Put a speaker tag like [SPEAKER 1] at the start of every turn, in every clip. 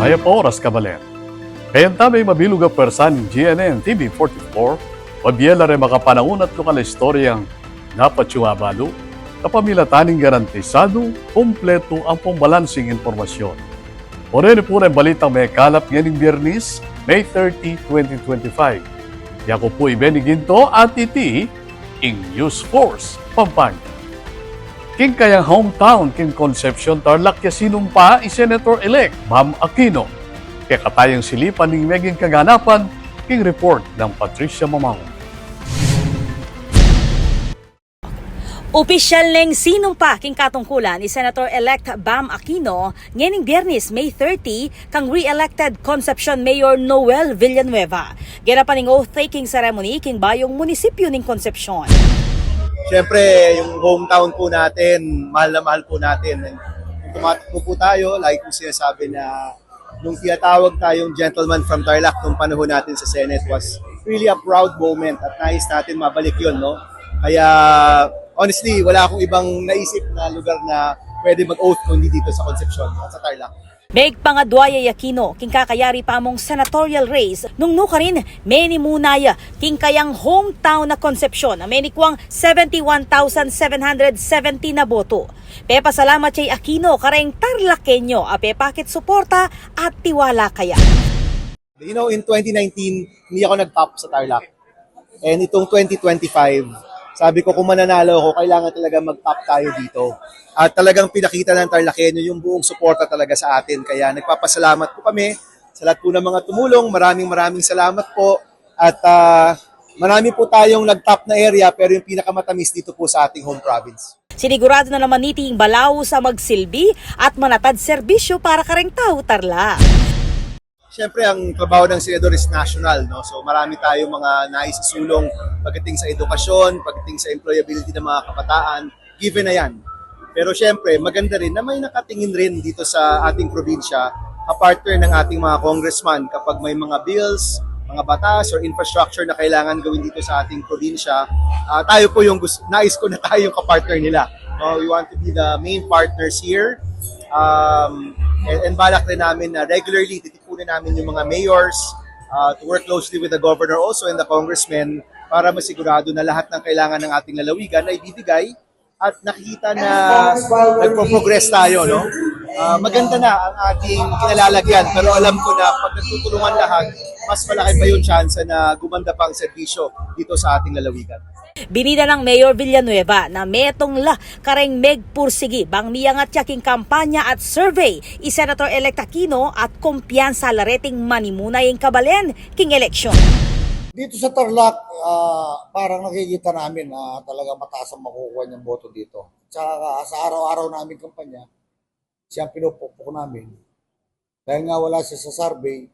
[SPEAKER 1] Maya po oras kabalen. Kayan may mabilog ang persa ng GNN TV44, pabiela rin makapanahon at lokal istoryang dapat balo, kapamilataning garantisado, kumpleto ang pambalansing informasyon. O rin po rin balitang may kalap ngayon Biyernes, May 30, 2025. Yako po ibeniginto at iti in News Force, Pampanga. King kayang hometown, King Concepcion, Tarlac, sinumpa, Senator-elect Bam Aquino. Kaya katayang silipan ng meging kaganapan, King report ng Patricia Mamao.
[SPEAKER 2] Opisyal neng sinumpa king katungkulan ni Senator-elect Bam Aquino nganing Biyernes, May 30, kang re-elected Concepcion Mayor Noel Villanueva. Ginapan ng oath-taking ceremony king bayong munisipyo ng Concepcion.
[SPEAKER 3] Siyempre, yung hometown po natin, mahal na mahal po natin. Kung tumatakbo po tayo, like po sinasabi na nung tinatawag tayong gentleman from Tarlac nung panahon natin sa Senate was really a proud moment at nais natin mabalik yun, no? Kaya, honestly, wala akong ibang naisip na lugar na pwede mag-oath kung hindi dito sa Concepcion at sa Tarlac.
[SPEAKER 2] Meg pangadwaya Aquino, king kakayari pa mong senatorial race, nung nuka rin, meni munaya, king kayang hometown na Concepcion, na meni kwang 71,770 na boto. Pepa salamat kay Aquino, kareng Tarlakenyo, ape pakit suporta at tiwala kaya.
[SPEAKER 3] You know, in 2019, hindi ako nag-top sa Tarlac. And itong 2025, sabi ko kung mananalo ako, kailangan talaga mag-top tayo dito. At talagang pinakita ng Tarlakenyo yung buong suporta talaga sa atin. Kaya nagpapasalamat po kami sa lahat po ng mga tumulong. Maraming salamat po. At marami po tayong nag-top na area pero yung pinakamatamis dito po sa ating home province.
[SPEAKER 2] Sinigurado na naman niting balaw sa magsilbi at manatad serbisyo para kareng tao Tarlac.
[SPEAKER 3] Siyempre, ang trabaho ng senador is national, no? So marami tayong mga naisisulong pagdating sa edukasyon, pagdating sa employability ng mga kabataan, given na yan. Pero siyempre, maganda rin na may nakatingin rin dito sa ating probinsya, kapartner ng ating mga congressman kapag may mga bills, mga batas or infrastructure na kailangan gawin dito sa ating probinsya, tayo po yung nais ko na tayo yung kapartner nila. We want to be the main partners here. And balak rin namin na regularly titipunin namin yung mga mayors to work closely with the governor also and the congressmen para masigurado na lahat ng kailangan ng ating lalawigan ay ibibigay at nakikita na nagpo-progress tayo, no? Maganda na ang ating kinalalagyan pero alam ko na pag nagtutulungan lahat, mas malaki pa yung chance na gumanda pang serbisyo dito sa ating lalawigan.
[SPEAKER 2] Binida ng Mayor Villanueva na metong kareng megpursigi bang miyangat yaking kampanya at survey i Senator-elect Aquino at kumpiyansa lareting manimunay ang kabalen king eleksyon.
[SPEAKER 4] Dito sa Tarlac, parang nakikita namin na talaga mataas ang makukuha niyang boto dito. Tsaka sa araw-araw namin kampanya, siyang pinupukpok namin. Dahil nga wala siya sa survey,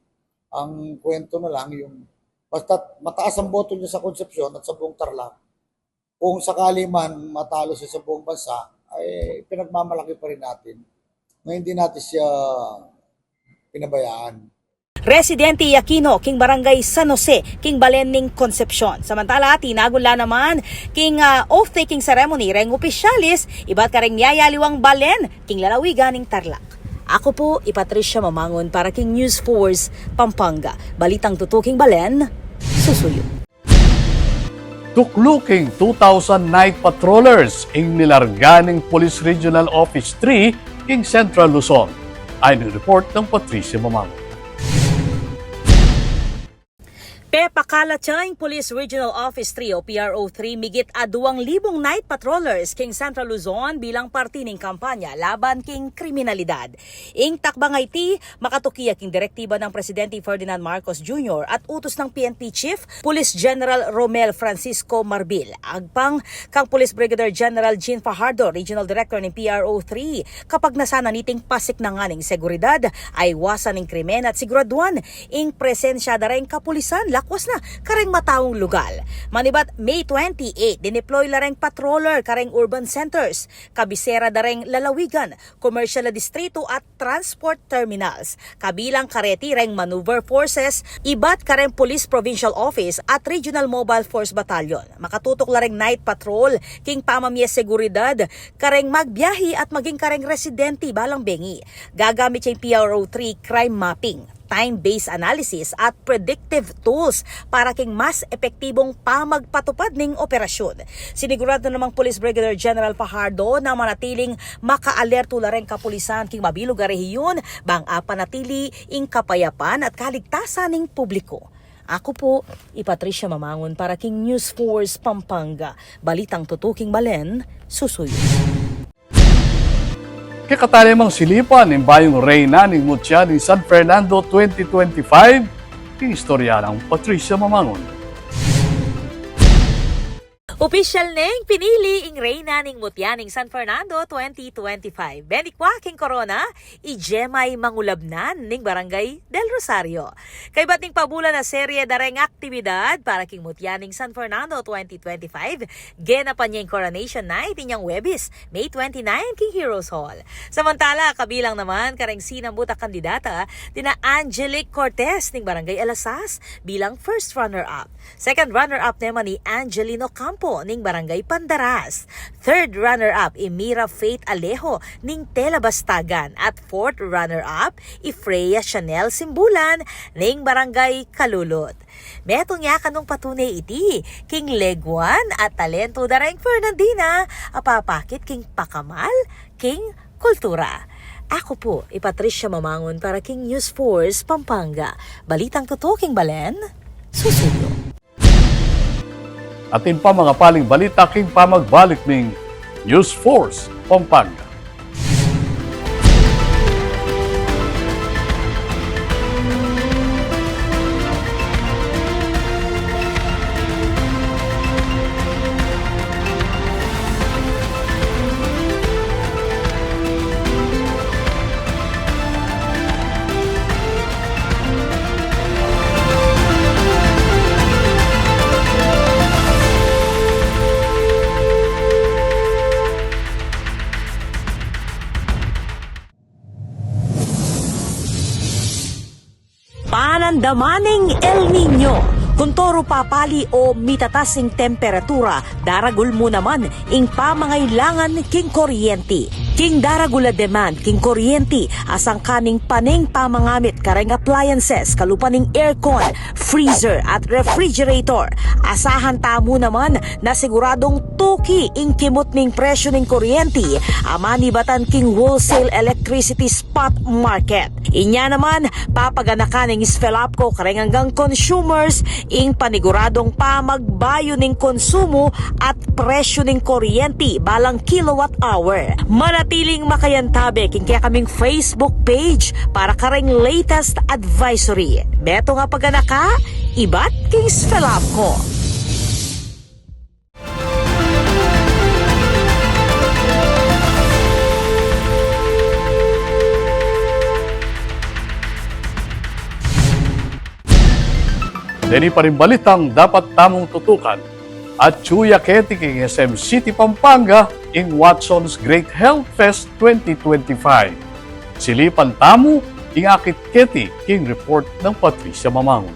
[SPEAKER 4] ang kwento na lang yung basta mataas ang boto niya sa Concepcion at sa buong Tarlac. Kung sakali man matalo siya sa buong bansa, ay pinagmamalaki pa rin natin na hindi natin siya pinabayaan.
[SPEAKER 2] Residente Aquino, king barangay San Jose, king Balening Concepcion. Samantala, tinagula naman king oath-taking ceremony, reng opisyalis, iba't kareng niyayaliwang Balen, king lalawigan ng Tarlac. Ako po, Patricia Mamangon para king News Force, Pampanga. Balitang tutuking Balen, susuyo.
[SPEAKER 1] Tukluking 2,000 night patrollers ang nilarganing Police Regional Office 3 ing Central Luzon. Ayon ang report ng Patricia Mamao.
[SPEAKER 2] Pakala tiyang Police Regional Office 3 o PRO3 migit a 2,000 night patrollers king Central Luzon bilang parte ng kampanya laban king kriminalidad. Ing takbang iti makatukiya king direktiba ng Presidente Ferdinand Marcos Jr. at utos ng PNP Chief Police General Romel Francisco Marbil. Agpang kang Police Brigadier General Jean Fajardo, Regional Director ng PRO3, kapag nasana niting pasik na nga ng seguridad ay wasan ng krimen at siguraduan ing presensya da rin kapulisan dakwas na kareng matawong lugal. Manibat May 28, dineploy lareng patroller kareng urban centers, kabisera dareng lalawigan, commercial na distrito at transport terminals. Kabilang kareti reng maneuver forces, ibat kareng Police Provincial Office at Regional Mobile Force Battalion. Makatutok lareng night patrol, king pamamiyas seguridad, kareng magbiyahi at maging kareng residente balang bengi. Gagamit yung PRO3 crime mapping, time-based analysis at predictive tools para king mas epektibong pamagpatupad ning operasyon. Sinigurado namang Police Brigadier General Fajardo na manatiling makaalerto lareng kapulisan king mabilog a rehiyon bang panatili ing kapayapan at kaligtasan ning publiko. Ako po, Patricia Mamangon para king News Force Pampanga. Balitang tutuking Balen, susuyo.
[SPEAKER 1] Kikatalimang silipan ng bayong Reyna ng Mutya ng San Fernando 2025, kinistorya ng Patricia Mamangon.
[SPEAKER 2] Opisyal neng pinili ing Reyna ning Mutya ning San Fernando 2025. Benikwa king Corona, ijemay mangulabnan ning Barangay del Rosario. Kay bating pabula na serye dareng aktibidad para king Mutya ning San Fernando 2025, genapan niya yung Coronation Night inyang Webis, May 29 king Heroes Hall. Samantala, kabilang naman kareng sinambuta kandidata dina Angelic Cortez ning Barangay Alasas bilang first runner-up. Second runner-up naman ni Angelino Campo ning Barangay Pandaras. Third runner-up, Emira Faith Alejo ning Telabastagan. At fourth runner-up, Ifreya Chanel Simbulan ning Barangay Kalulot. Metong ya kanong patunay iti, king Leguan at talento dareng Fernandina, apapakit king Pakamal, king Kultura. Ako po, Patricia Mamangon para king News Force Pampanga. Balitang tutuking Balen, susuyo.
[SPEAKER 1] Atin pa mga paling balita king pamagbalik ng News Force Pampanga.
[SPEAKER 2] Panandamaning El Nino. Kuntoro papali o mitatasing temperatura, daragul mo naman ing pamangailangan king kuryente. King daragula demand king kuryente asang kaning paning pamangamit kareng appliances kalupaning aircon, freezer at refrigerator. Asahan tamo naman na siguradong tuki ing kimot ning presyo ning kuryente amani batan king wholesale electricity spot market. Inya naman papaganakan ning Svelapco kareng hanggang consumers ing paniguradong pamagbayo ning konsumo at presyo ning kuryente balang kilowatt hour. Manatiling makayantabe king kaya kaming Facebook page para kareng latest advisory. Beto nga paganaka, ibat king Svelapco.
[SPEAKER 1] Deni pa rin balitang dapat tamong tutukan at Chuya Keti king SM City Pampanga in Watson's Great Health Fest 2025. Silipan tamo ing Akit Keti king report ng Patricia Mamangon.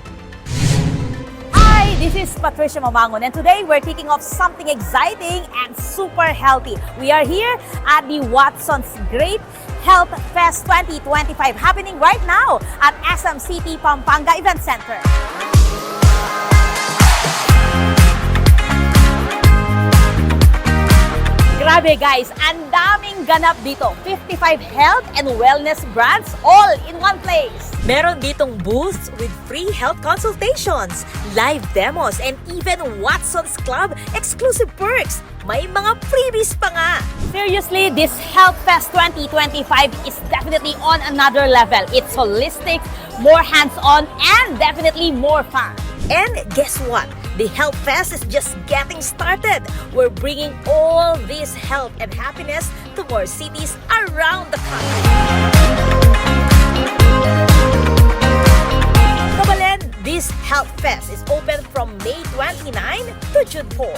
[SPEAKER 2] Hi, this is Patricia Mamangon and today we're kicking off something exciting and super healthy. We are here at the Watson's Great Health Fest 2025 happening right now at SM City Pampanga Event Center. Grabe guys, ang daming ganap dito. 55 health and wellness brands all in one place. Meron ditong booths with free health consultations, live demos, and even Watson's Club exclusive perks. May mga freebies pa nga. Seriously, this Health Fest 2025 is definitely on another level. It's holistic, more hands-on, and definitely more fun. And guess what? The Health Fest is just getting started. We're bringing all this health and happiness to more cities around the country. Kabalen, this Health Fest is E9 to June 4.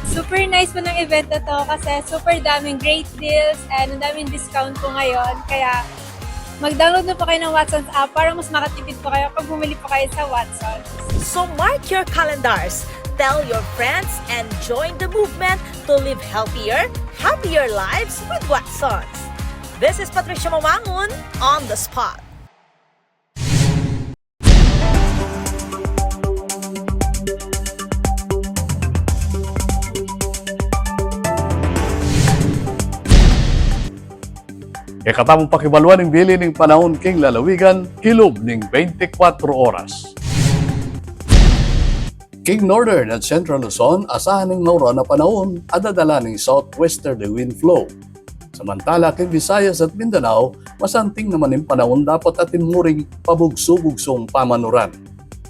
[SPEAKER 5] Super nice po ng event na to kasi super daming great deals and ang daming discount po ngayon. Kaya mag-download na po kayo ng Watson's app para mas makatipid po kayo pag bumili po kayo sa Watson's.
[SPEAKER 2] So mark your calendars, tell your friends, and join the movement to live healthier, happier lives with Watson's. This is Patricia Mamangon on the spot.
[SPEAKER 1] E katamong pakibaluan ng bili ng panahon king lalawigan, kilob ning 24 oras. King Northern at Central Luzon, asahan ng maura na panahon at dadala ng southwesterly wind flow. Samantala, king Visayas at Mindanao, masanting naman ng panahon dapat atin muring pabugso-bugsong pamanuran.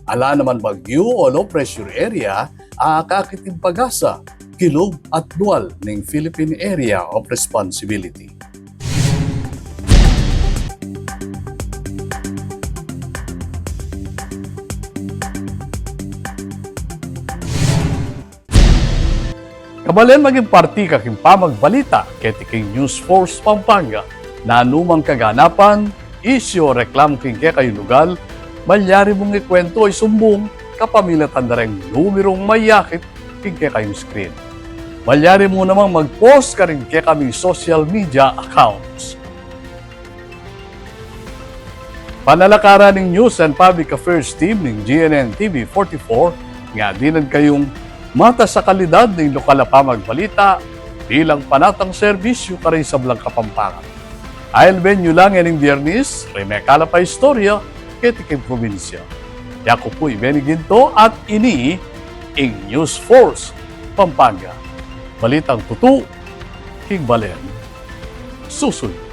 [SPEAKER 1] Ala naman bagyo o low pressure area, aakakitin pag-asa, kilob at dual ng Philippine Area of Responsibility. Kabalen maging parti kaking pamagbalita ketiking News Force Pampanga na anumang kaganapan, isyo reklam king kayo lugal, malyari mong ikwento ay sumbong kapamilatan na rin numerong mayakit king kayong screen. Malyari mo namang mag-post ka rin kaming social media accounts. Panalakaran ng News and Public Affairs Team ng GNN TV 44 nga dinan kayong mata sa kalidad ng lokal na pamagbalita bilang panatang serbisyo ka rin sa Blang Kapampangan. I'll venue lang yan ng Biyernes, remekala pa istorya, ketiking probinsya. Yako po'y Beniginto at ini ing News Force Pampanga. Balitang tutu, King Balen. Susunod.